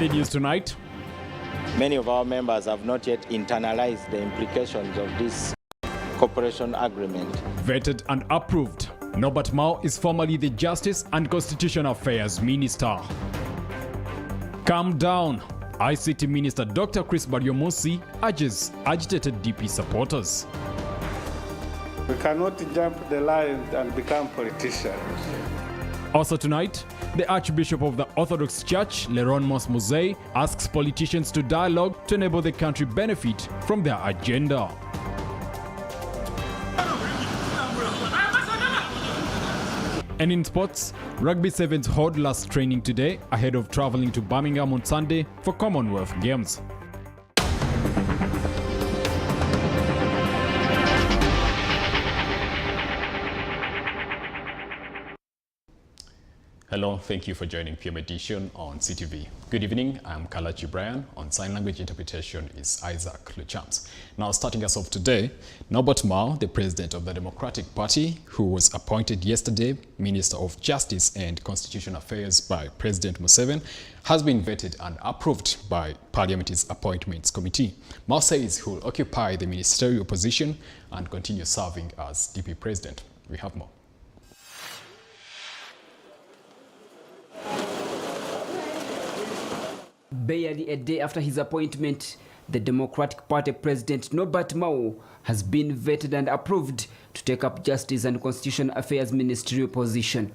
In the news tonight, many of our members have not yet internalized the implications of this cooperation agreement. Vetted and approved, Norbert Mao is formerly the Justice and Constitutional Affairs Minister. Calm down, ICT Minister Dr. Chris Baryomunsi urges agitated DP supporters. We cannot jump the line and become politicians. Also tonight, the Archbishop of the Orthodox Church, Leron Mosmosei, asks politicians to dialogue to enable the country benefit from their agenda. And in sports, Rugby Sevens hold last training today ahead of traveling to Birmingham on Sunday for Commonwealth Games. Hello, thank you for joining PM Edition on CTV. Good evening, I'm Kalachi Brian. On sign language interpretation is Isaac Luchams. Now, starting us off today, Norbert Mao, the president of the Democratic Party, who was appointed yesterday Minister of Justice and Constitutional Affairs by President Museveni, has been vetted and approved by Parliament's Appointments Committee. Mao says he will occupy the ministerial position and continue serving as DP president. We have more. Barely a day after his appointment, the Democratic Party President Norbert Mao has been vetted and approved to take up Justice and Constitutional Affairs ministerial position.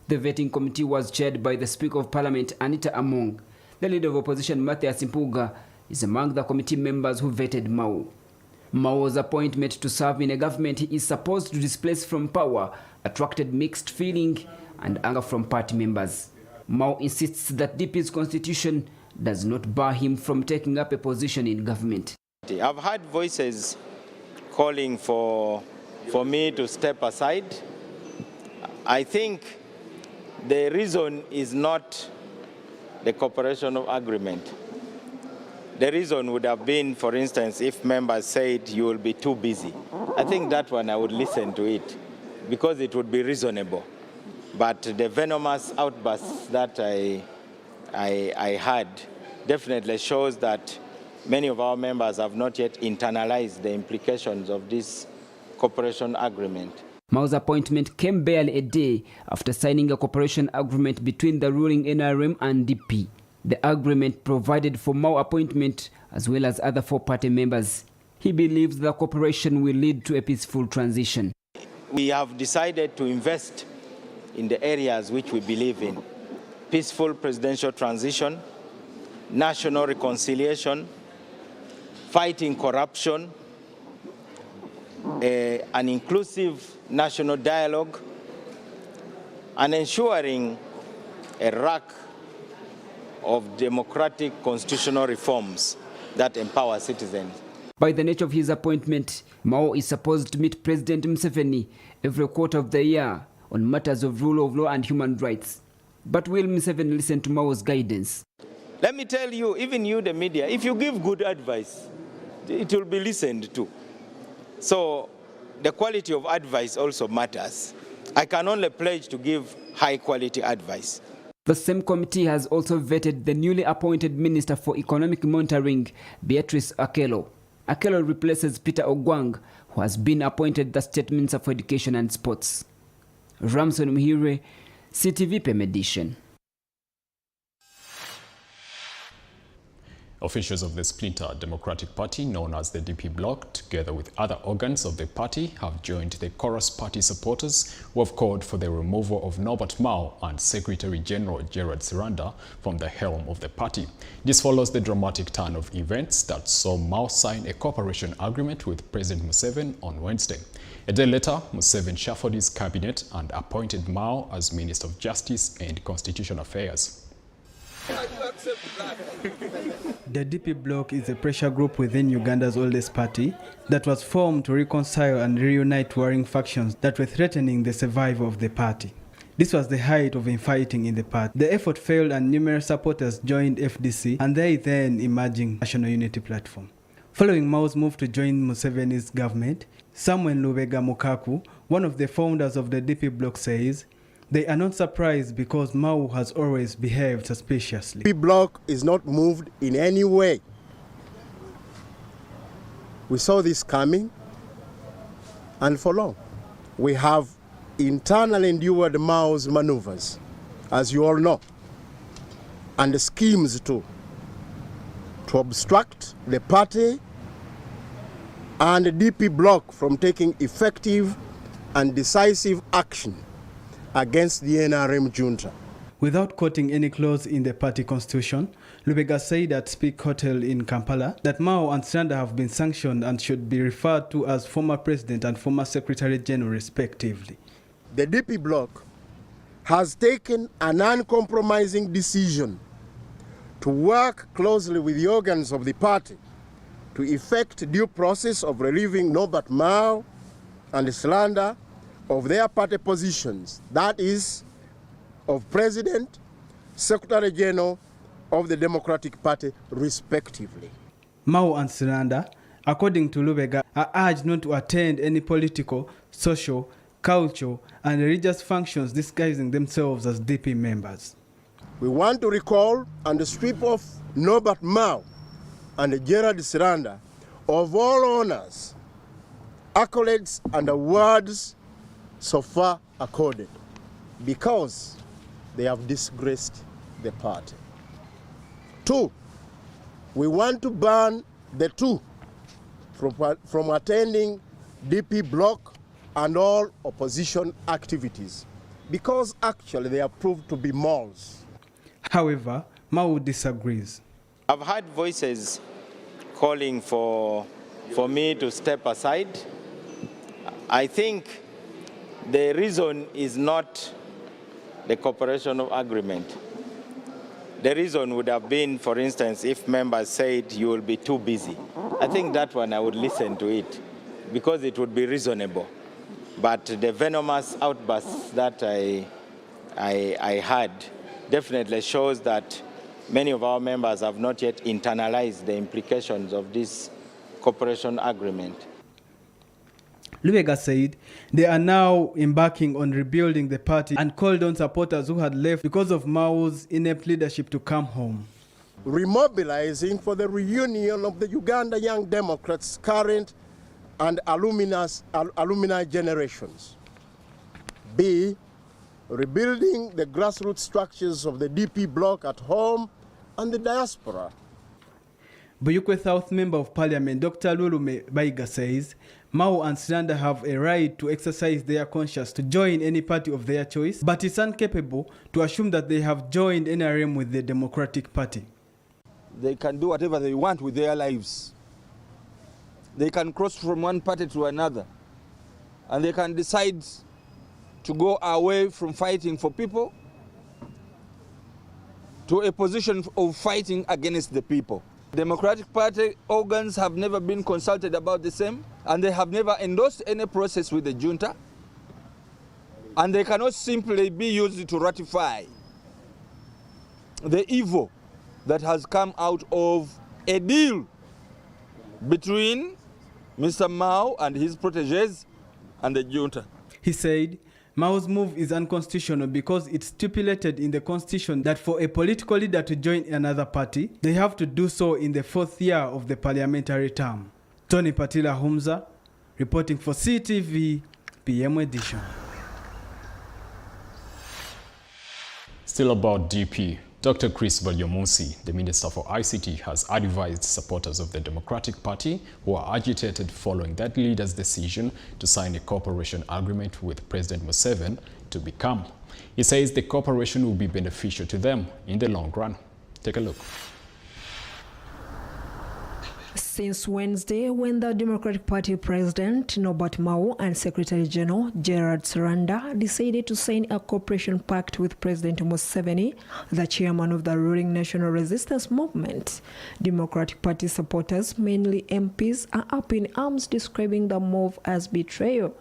The vetting committee was chaired by the Speaker of Parliament, Anita Among. The leader of opposition, Matthias Impuga, is among the committee members who vetted Mao. Mao's appointment to serve in a government he is supposed to displace from power attracted mixed feeling and anger from party members. Mao insists that DP's constitution does not bar him from taking up a position in government. I've heard voices calling for me to step aside. I think the reason is not the cooperation agreement. The reason would have been, for instance, if members said you will be too busy. I think that one I would listen to it because it would be reasonable. But the venomous outbursts that I had definitely shows that many of our members have not yet internalized the implications of this cooperation agreement. Mao's appointment came barely a day after signing a cooperation agreement between the ruling NRM and DP. The agreement provided for Mao appointment as well as other four party members. He believes the cooperation will lead to a peaceful transition. We have decided to invest in the areas which we believe in: peaceful presidential transition, national reconciliation, fighting corruption, an inclusive national dialogue, and ensuring a rack of democratic constitutional reforms that empower citizens. By the nature of his appointment, Mao is supposed to meet President Museveni every quarter of the year on matters of rule of law and human rights. But will Museveni listen to Mao's guidance? Let me tell you, even you, the media, if you give good advice, it will be listened to. So the quality of advice also matters. I can only pledge to give high quality advice. The same committee has also vetted the newly appointed Minister for Economic Monitoring, Beatrice Akelo. Akelo replaces Peter Ogwang, who has been appointed the State Minister for Education and Sports. Ramson Muhire, CTV PM Edition. Officials of the splinter Democratic Party, known as the DP Bloc, together with other organs of the party, have joined the Chorus Party supporters who have called for the removal of Norbert Mao and Secretary General Gerard Siranda from the helm of the party. This follows the dramatic turn of events that saw Mao sign a cooperation agreement with President Museveni on Wednesday. A day later, Museveni shuffled his cabinet and appointed Mao as Minister of Justice and Constitutional Affairs. The DP Bloc is a pressure group within Uganda's oldest party that was formed to reconcile and reunite warring factions that were threatening the survival of the party. This was the height of infighting in the party. The effort failed and numerous supporters joined FDC and their then emerging National Unity Platform. Following Mao's move to join Museveni's government, Samuel Lubega Mukaku, one of the founders of the DP Bloc, says They are not surprised because Mao has always behaved suspiciously. The bloc is not moved in any way. We saw this coming, and for long. We have internally endured Mao's maneuvers, as you all know, and the schemes to obstruct the party and the DP bloc from taking effective and decisive action against the NRM junta. Without quoting any clause in the party constitution, Lubega said at Speak Hotel in Kampala that Mao and Sranda have been sanctioned and should be referred to as former president and former secretary general respectively. The DP bloc has taken an uncompromising decision to work closely with the organs of the party to effect due process of relieving Norbert Mao and Sranda of their party positions, that is, of President, Secretary General of the Democratic Party, respectively. Mao and Sranda, according to Lubega, are urged not to attend any political, social, cultural, and religious functions disguising themselves as DP members. We want to recall and strip off Norbert Mao and Gerard Sranda of all honors, accolades, and awards so far accorded, because they have disgraced the party. 2, we want to ban the two from attending DP bloc and all opposition activities, because actually they have proved to be moles. However, Mao disagrees. I've heard voices calling for me to step aside. I think the reason is not the cooperation agreement. The reason would have been, for instance, if members said you will be too busy. I think that one I would listen to it because it would be reasonable. But the venomous outbursts that I had definitely shows that many of our members have not yet internalized the implications of this cooperation agreement. Lubega said they are now embarking on rebuilding the party and called on supporters who had left because of Mao's inept leadership to come home. Remobilizing for the reunion of the Uganda Young Democrats' current and alumni generations. B, rebuilding the grassroots structures of the DP bloc at home and the diaspora. Buyukwe South Member of Parliament Dr. Lulu Baiga says Mao and Sranda have a right to exercise their conscience to join any party of their choice, but it's incapable to assume that they have joined NRM with the Democratic Party. They can do whatever they want with their lives. They can cross from one party to another, and they can decide to go away from fighting for people to a position of fighting against the people. Democratic Party organs have never been consulted about the same, and they have never endorsed any process with the junta, and they cannot simply be used to ratify the evil that has come out of a deal between Mr. Mao and his proteges and the junta. He said Mao's move is unconstitutional because it stipulated in the constitution that for a political leader to join another party, they have to do so in the 4th year of the parliamentary term. Tony Patila Humza, reporting for CTV, PM edition. Still about DP, Dr. Chris Valyomusi, the Minister for ICT, has advised supporters of the Democratic Party who are agitated following that leader's decision to sign a cooperation agreement with President Museveni to be calm. He says the cooperation will be beneficial to them in the long run. Take a look. Since Wednesday, when the Democratic Party President Norbert Mao and Secretary General Gerard Sranda decided to sign a cooperation pact with President Museveni, the chairman of the ruling National Resistance Movement, Democratic Party supporters, mainly MPs, are up in arms describing the move as betrayal.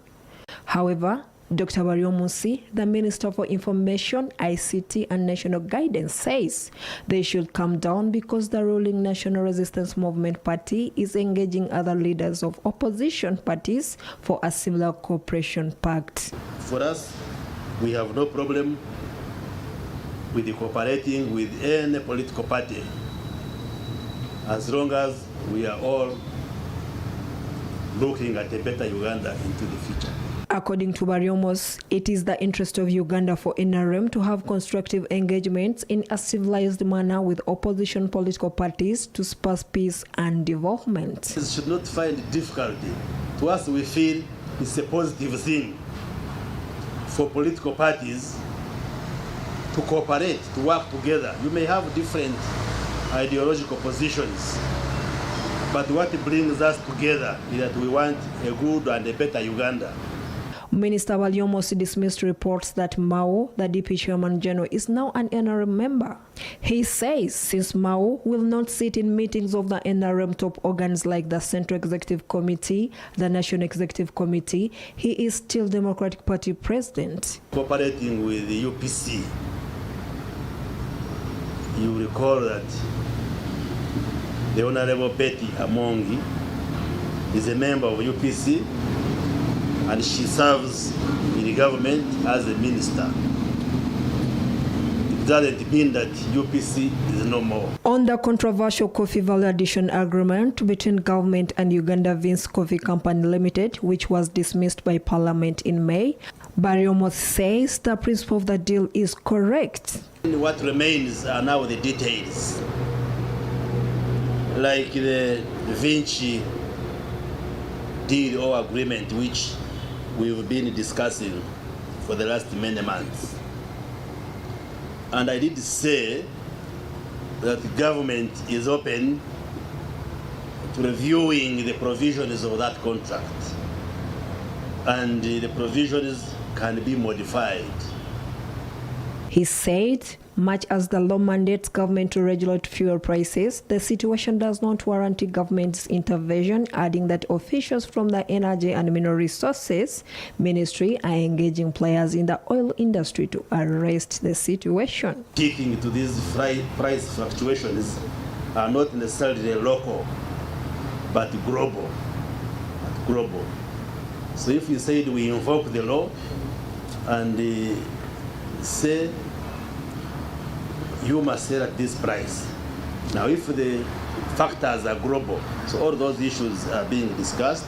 However, Dr. Valyomusi, the Minister for Information, ICT and National Guidance, says they should calm down because the ruling National Resistance Movement Party is engaging other leaders of opposition parties for a similar cooperation pact. For us, We have no problem with cooperating with any political party as long as we are all looking at a better Uganda into the future. According to Bariomos, it is the interest of Uganda for NRM to have constructive engagements in a civilized manner with opposition political parties to spur peace and development. We should not find difficulty. To us, we feel it's a positive thing for political parties to cooperate, to work together. You may have different ideological positions, but what brings us together is that we want a good and a better Uganda. Minister Bariomos dismissed reports that Mao, the DP Chairman General, is now an NRM member. He says since Mao will not sit in meetings of the NRM top organs like the Central Executive Committee, the National Executive Committee, he is still Democratic Party president. Cooperating with the UPC, you recall that the Honorable Betty Amongi is a member of UPC, and she serves in the government as a minister. It doesn't mean that UPC is no more. On the controversial coffee value addition agreement between government and Uganda Vince Coffee Company Limited, which was dismissed by Parliament in May, Bariomos says the principle of the deal is correct. What remains are now the details, like the Vinci deal or agreement, which we've been discussing for the last many months. And I did say that the government is open to reviewing the provisions of that contract, and the provisions can be modified. He said, much as the law mandates government to regulate fuel prices, the situation does not warrant government's intervention, adding that officials from the Energy and Mineral Resources Ministry are engaging players in the oil industry to arrest the situation. Sticking to these price fluctuations are not necessarily local, but global. So if we said we invoke the law and say you must sell at this price. Now, if the factors are global, so all those issues are being discussed.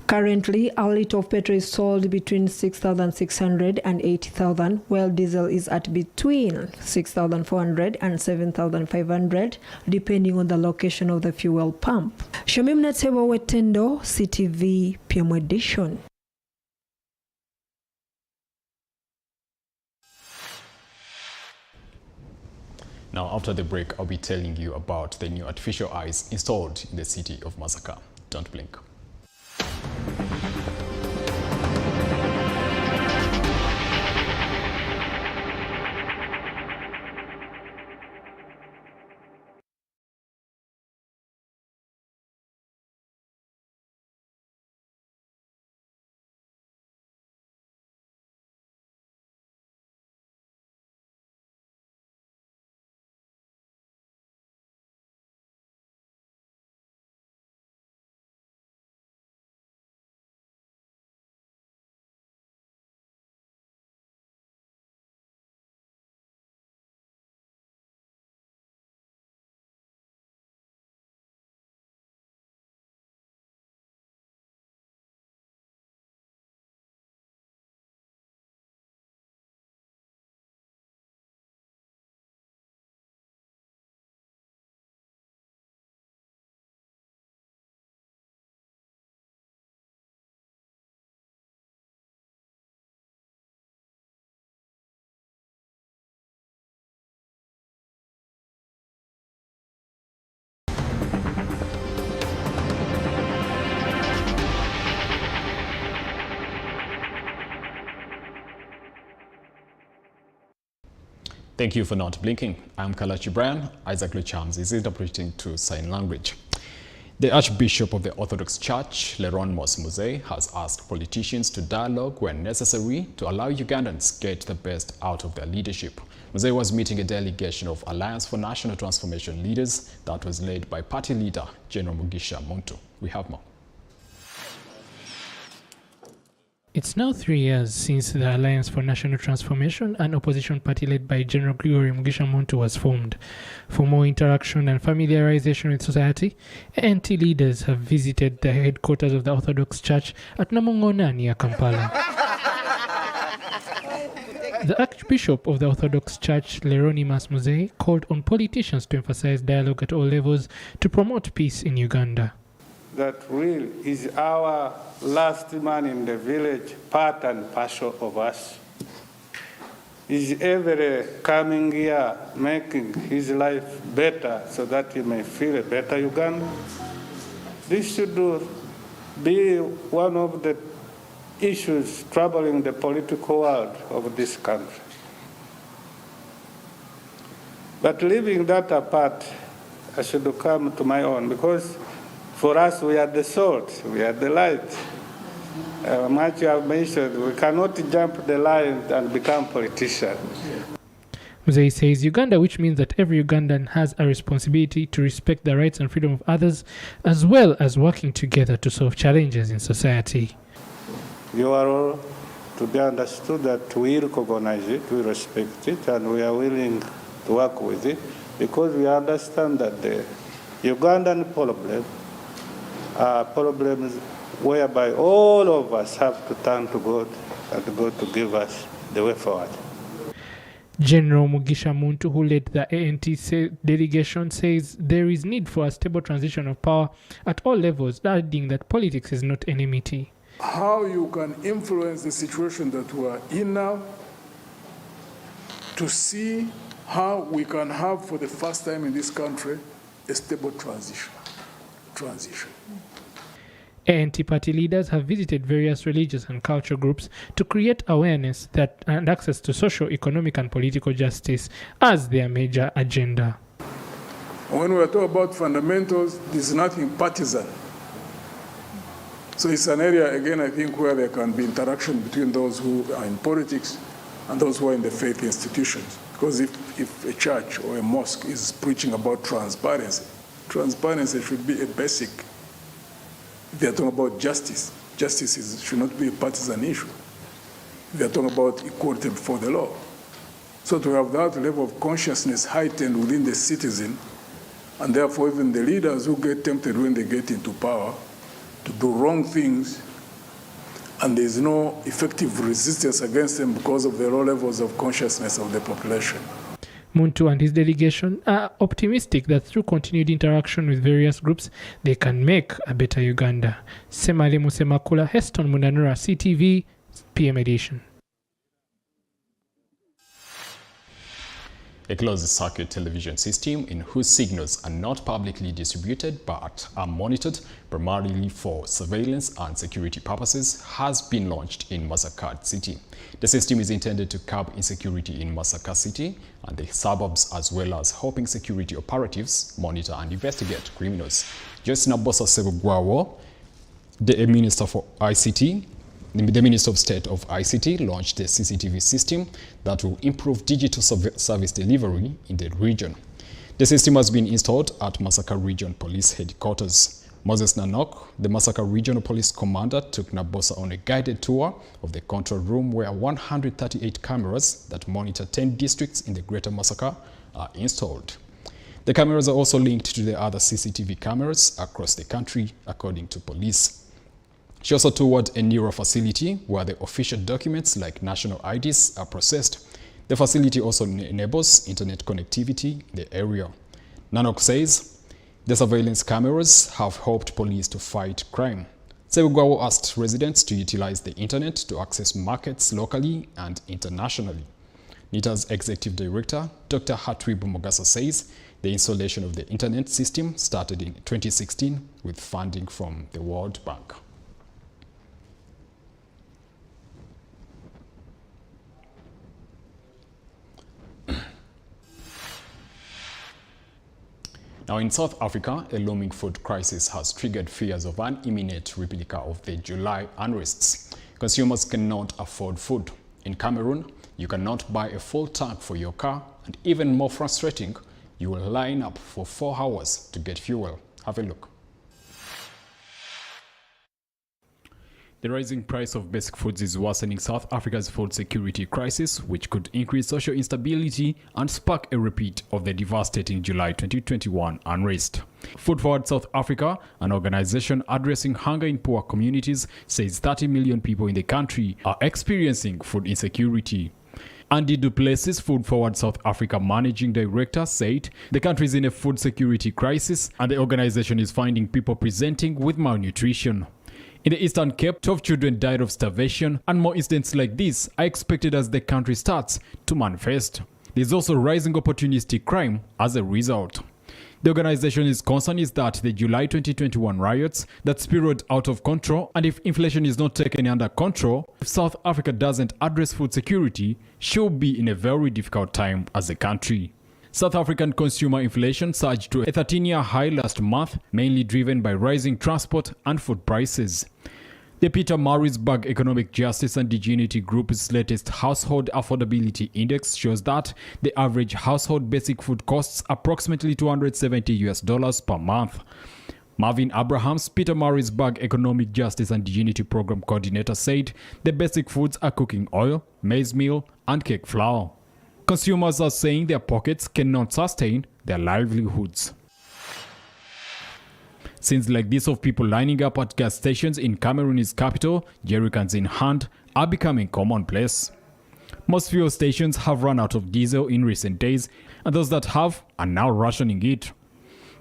Currently, a litre of petrol is sold between 6,600 and 8,000, while diesel is at between 6,400 and 7,500, depending on the location of the fuel pump. Shamim Natebo Wetendo, CTV PM Edition. Now, after the break, I'll be telling you about the new artificial eyes installed in the city of Masaka. Don't blink. Thank you for not blinking. I'm Kalachi Brian. Isaac Luchams is interpreting to sign language. The Archbishop of the Orthodox Church, Leronmos Muze, has asked politicians to dialogue when necessary to allow Ugandans get the best out of their leadership. Muze was meeting a delegation of Alliance for National Transformation leaders that was led by party leader General Mugisha Muntu. We have more. It's now 3 years since the Alliance for National Transformation, an opposition party led by General Gregory Mugisha Muntu, was formed. For more interaction and familiarization with society, ANC leaders have visited the headquarters of the Orthodox Church at Namongona near Kampala. The Archbishop of the Orthodox Church, Leronimus Muzehe, called on politicians to emphasize dialogue at all levels to promote peace in Uganda. That real is our last man in the village, part and parcel of us. Is every coming year making his life better so that he may feel a better Uganda? This should be one of the issues troubling the political world of this country. But leaving that apart, I should come to my own, because for us, we are the salt, we are the light. Much you have mentioned, we cannot jump the line and become politicians. Muzehe says Uganda, which means that every Ugandan has a responsibility to respect the rights and freedom of others, as well as working together to solve challenges in society. You are all to be understood that we recognize it, we respect it, and we are willing to work with it, because we understand that the Ugandan problem are problems whereby all of us have to turn to God and God to give us the way forward. General Mugisha Muntu, who led the ANC delegation, says there is need for a stable transition of power at all levels, adding that politics is not enmity. How you can influence the situation that we are in now, to see how we can have, for the first time in this country, a stable transition. ANC party leaders have visited various religious and cultural groups to create awareness and access to social, economic and political justice as their major agenda. When we are talking about fundamentals, there's nothing partisan. So it's an area, again, I think, where there can be interaction between those who are in politics and those who are in the faith institutions. Because if a church or a mosque is preaching about transparency should be a basic. If they are talking about justice, should not be a partisan issue. If they are talking about equality before the law. So to have that level of consciousness heightened within the citizen, and therefore even the leaders who get tempted when they get into power to do wrong things, and there is no effective resistance against them because of the low levels of consciousness of the population. Muntu and his delegation are optimistic that through continued interaction with various groups, they can make a better Uganda. Semale Musemakula, Heston Munanura, CTV, PM Edition. A closed-circuit television system in whose signals are not publicly distributed but are monitored primarily for surveillance and security purposes has been launched in Masaka City. The system is intended to curb insecurity in Masaka City and the suburbs, as well as helping security operatives monitor and investigate criminals. Justin Abosa Sebugwawo, the Minister for ICT, the Minister of State of ICT, launched a CCTV system that will improve digital service delivery in the region. The system has been installed at Masaka Region Police Headquarters. Moses Nanok, the Masaka Regional Police Commander, took Nabosa on a guided tour of the control room where 138 cameras that monitor 10 districts in the Greater Masaka are installed. The cameras are also linked to the other CCTV cameras across the country, according to police. She also toured a newer facility where the official documents like national IDs are processed. The facility also enables internet connectivity in the area. Nanok says the surveillance cameras have helped police to fight crime. Sebugwawo asked residents to utilize the internet to access markets locally and internationally. NITA's Executive Director, Dr. Hatwib Mogasa, says the installation of the internet system started in 2016 with funding from the World Bank. Now, in South Africa, a looming food crisis has triggered fears of an imminent replica of the July unrests. Consumers cannot afford food. In Cameroon, you cannot buy a full tank for your car, and even more frustrating, you will line up for 4 hours to get fuel. Have a look. The rising price of basic foods is worsening South Africa's food security crisis, which could increase social instability and spark a repeat of the devastating July 2021 unrest. Food Forward South Africa, an organization addressing hunger in poor communities, says 30 million people in the country are experiencing food insecurity. Andy Du Plessis, Food Forward South Africa Managing Director, said the country is in a food security crisis and the organization is finding people presenting with malnutrition. In the Eastern Cape, 12 children died of starvation, and more incidents like this are expected as the country starts to manifest. There's also rising opportunistic crime as a result. The organization's concern is that the July 2021 riots that spiraled out of control, and if inflation is not taken under control, if South Africa doesn't address food security, she'll be in a very difficult time as a country. South African consumer inflation surged to a 13-year high last month, mainly driven by rising transport and food prices. The Peter Maritzburg Economic Justice and Dignity Group's latest Household Affordability Index shows that the average household basic food costs approximately $270 per month. Marvin Abrahams, Peter Maritzburg Economic Justice and Dignity Program Coordinator, said the basic foods are cooking oil, maize meal, and cake flour. Consumers are saying their pockets cannot sustain their livelihoods. Scenes like this of people lining up at gas stations in Cameroon's capital, jerrycans in hand, are becoming commonplace. Most fuel stations have run out of diesel in recent days, and those that have are now rationing it.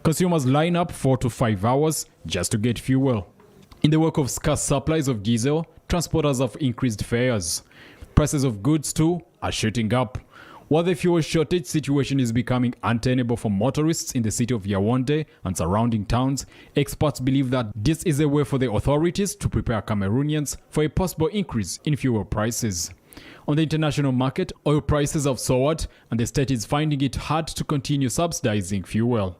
Consumers line up 4 to 5 hours just to get fuel. In the wake of scarce supplies of diesel, transporters have increased fares. Prices of goods too are shooting up. While the fuel shortage situation is becoming untenable for motorists in the city of Yaoundé and surrounding towns, experts believe that this is a way for the authorities to prepare Cameroonians for a possible increase in fuel prices. On the international market, oil prices have soared and the state is finding it hard to continue subsidizing fuel.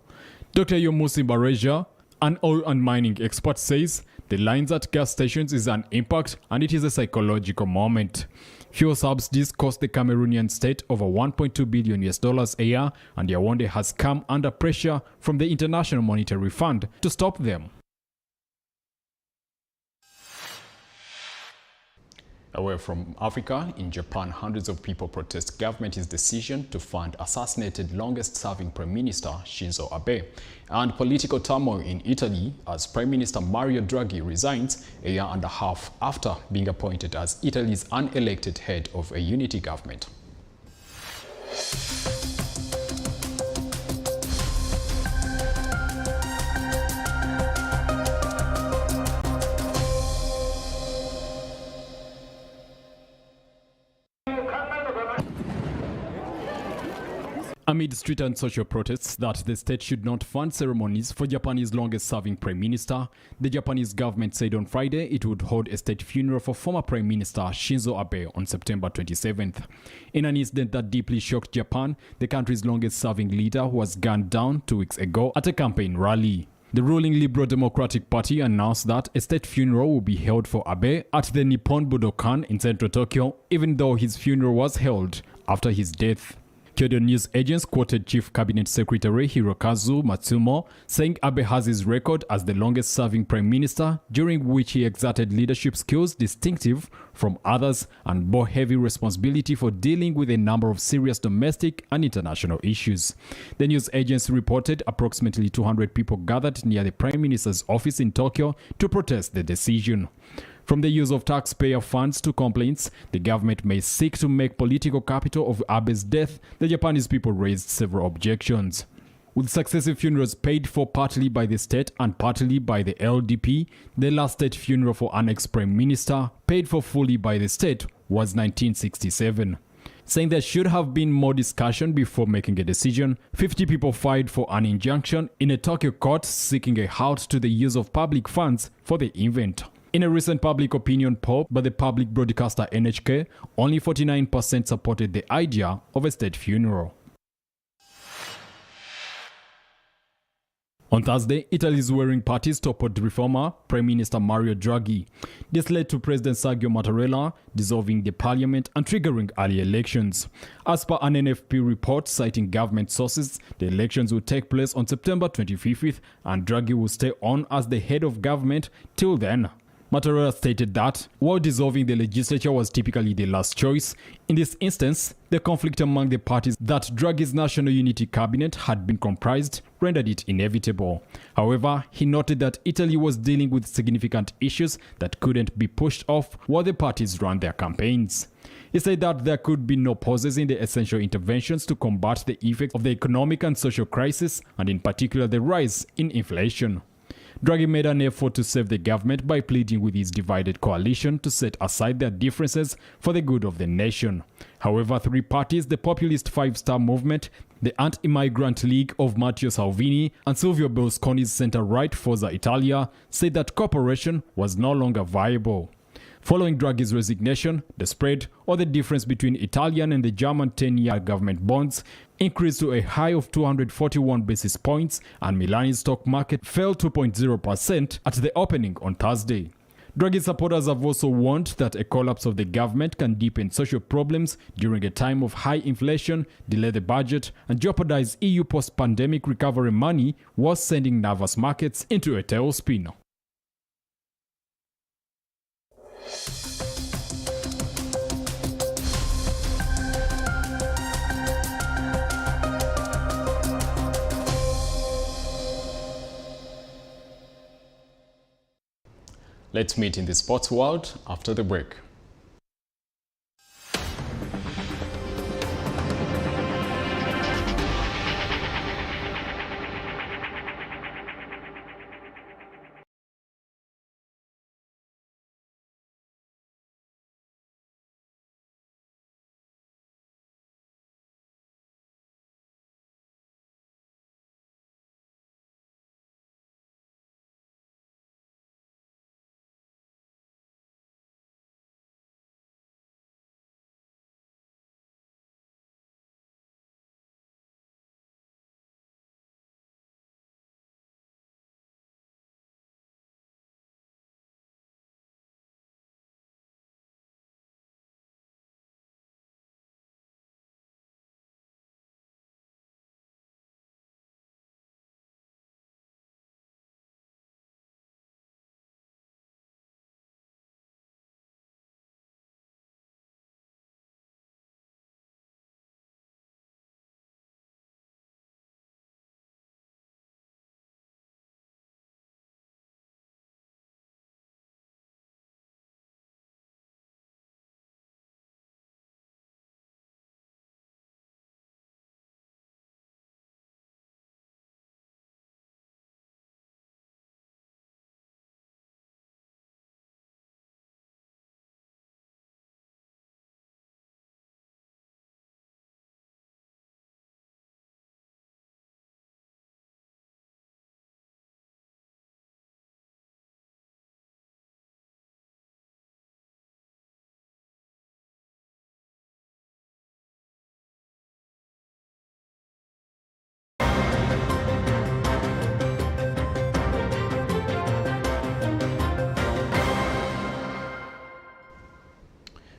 Dr. Yomusi Bareja, an oil and mining expert, says the lines at gas stations is an impact and it is a psychological moment. Fuel subsidies cost the Cameroonian state over $1.2 billion a year, and Yaoundé has come under pressure from the International Monetary Fund to stop them. Away from Africa, in Japan, hundreds of people protest government's decision to fund assassinated longest-serving Prime Minister Shinzo Abe, and political turmoil in Italy as Prime Minister Mario Draghi resigns a year and a half after being appointed as Italy's unelected head of a unity government. Amid street and social protests that the state should not fund ceremonies for Japanese longest-serving Prime Minister, the Japanese government said on Friday it would hold a state funeral for former Prime Minister Shinzo Abe on September 27th. In an incident that deeply shocked Japan, the country's longest-serving leader was gunned down 2 weeks ago at a campaign rally. The ruling Liberal Democratic Party announced that a state funeral will be held for Abe at the Nippon Budokan in central Tokyo, even though his funeral was held after his death. Kyodo news agents quoted Chief Cabinet Secretary Hirokazu Matsumo saying Abe has his record as the longest-serving Prime Minister, during which he exerted leadership skills distinctive from others and bore heavy responsibility for dealing with a number of serious domestic and international issues. The news agency reported approximately 200 people gathered near the Prime Minister's office in Tokyo to protest the decision. From the use of taxpayer funds to complaints, the government may seek to make political capital of Abe's death. The Japanese people raised several objections. With successive funerals paid for partly by the state and partly by the LDP, the last state funeral for an ex-prime minister, paid for fully by the state, was 1967. Saying there should have been more discussion before making a decision, 50 people filed for an injunction in a Tokyo court seeking a halt to the use of public funds for the event. In a recent public opinion poll by the public broadcaster NHK, only 49% supported the idea of a state funeral. On Thursday, Italy's warring parties toppled reformer Prime Minister Mario Draghi. This led to President Sergio Mattarella dissolving the parliament and triggering early elections. As per an NFP report citing government sources, the elections will take place on September 25th and Draghi will stay on as the head of government till then. Matarura stated that, while dissolving the legislature was typically the last choice, in this instance, the conflict among the parties that Draghi's National Unity Cabinet had been comprised rendered it inevitable. However, he noted that Italy was dealing with significant issues that couldn't be pushed off while the parties ran their campaigns. He said that there could be no pauses in the essential interventions to combat the effects of the economic and social crisis, and in particular the rise in inflation. Draghi made an effort to save the government by pleading with his divided coalition to set aside their differences for the good of the nation. However, three parties, the populist Five-Star Movement, the Anti-Immigrant League of Matteo Salvini, and Silvio Berlusconi's centre-right Forza Italia, said that cooperation was no longer viable. Following Draghi's resignation, the spread, or the difference between Italian and the German 10-year government bonds, increased to a high of 241 basis points, and Milan's stock market fell 2.0% at the opening on Thursday. Draghi supporters have also warned that a collapse of the government can deepen social problems during a time of high inflation, delay the budget, and jeopardize EU post-pandemic recovery money, while sending nervous markets into a tailspin. Let's meet in the sports world after the break.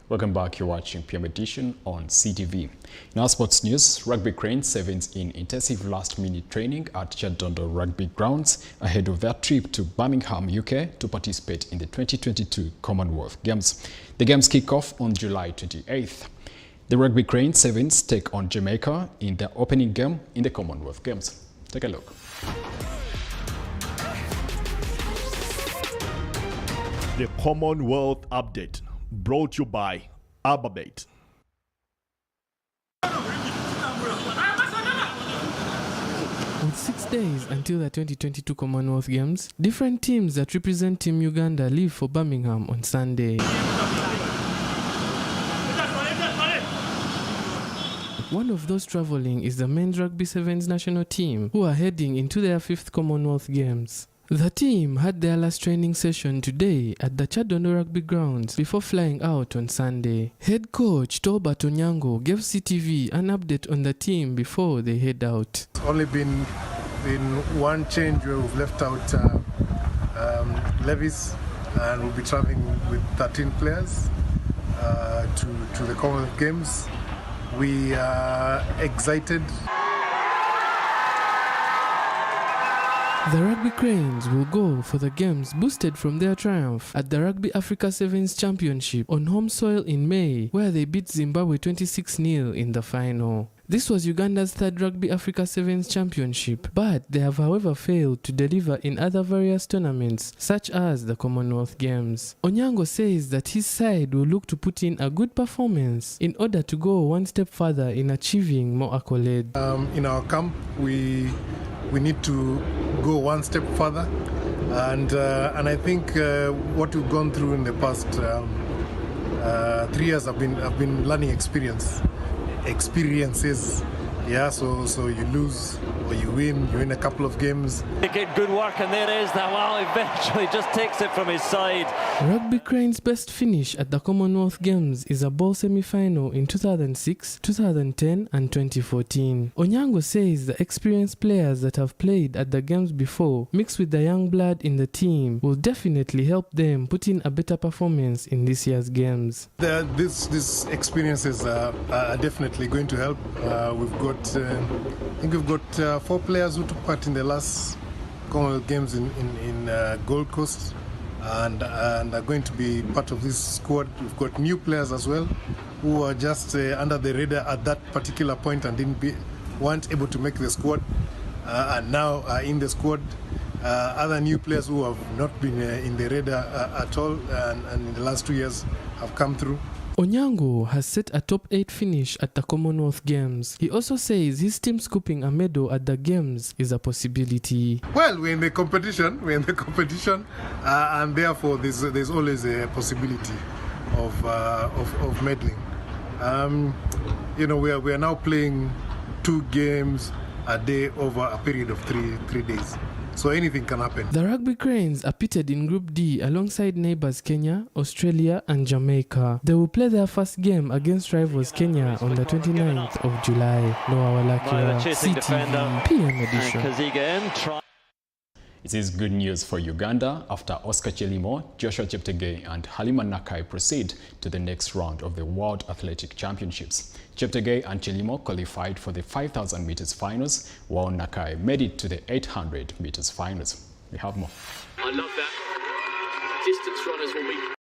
Welcome back, you're watching PM Edition on CTV. In our sports news, Rugby Cranes Sevens in intensive last-minute training at Chadondo Rugby Grounds ahead of their trip to Birmingham, UK to participate in the 2022 Commonwealth Games. The Games kick off on July 28th. The Rugby Cranes Sevens take on Jamaica in their opening game in the Commonwealth Games. Take a look. The Commonwealth Update, brought to you by Ababate. With 6 days until the 2022 Commonwealth Games, different teams that represent Team Uganda leave for Birmingham on Sunday. One of those travelling is the men's Rugby Sevens national team, who are heading into their 5th Commonwealth Games. The team had their last training session today at the Chadondo Rugby Grounds before flying out on Sunday. Head coach Toba Tonyango gave CTV an update on the team before they head out. It's only been one change where we've left out Levis, and we'll be traveling with 13 players to the Commonwealth Games. We are excited. The Rugby Cranes will go for the games boosted from their triumph at the Rugby Africa Sevens Championship on home soil in May, where they beat Zimbabwe 26-0 in the final. This was Uganda's third Rugby Africa Sevens Championship, but they have however failed to deliver in other various tournaments, such as the Commonwealth Games. Onyango says that his side will look to put in a good performance in order to go one step further in achieving more accolades. In our camp, we need to go one step further, and I think what we've gone through in the past 3 years have been learning experiences. Yeah, so you lose or you win a couple of games. They get good work, and there is Nawal eventually just takes it from his side. Rugby Crane's best finish at the Commonwealth Games is a ball semi-final in 2006, 2010 and 2014. Onyango says the experienced players that have played at the games before, mixed with the young blood in the team, will definitely help them put in a better performance in this year's games. These experiences are definitely going to help. I think we've got 4 players who took part in the last Commonwealth Games in Gold Coast and are going to be part of this squad. We've got new players as well who are just under the radar at that particular point and weren't able to make the squad and now are in the squad. Other new players who have not been in the radar at all and in the last 2 years have come through. Onyango has set a top 8 finish at the Commonwealth Games. He also says his team scooping a medal at the Games is a possibility. Well, we're in the competition, and therefore there's always a possibility of medaling. We are now playing 2 games a day over a period of 3 days. So anything can happen. The Rugby Cranes are pitted in Group D alongside neighbours Kenya, Australia and Jamaica. They will play their first game against rivals Kenya on the 29th of July. Noah Walakira, CTV, PM Edition. It is good news for Uganda after Oscar Chelimo, Joshua Cheptegei and Halima Nakai proceed to the next round of the World Athletic Championships. Cheptegei and Chelimo qualified for the 5,000 meters finals, while Nakai made it to the 800 meters finals. We have more. I love that. Distance runners will be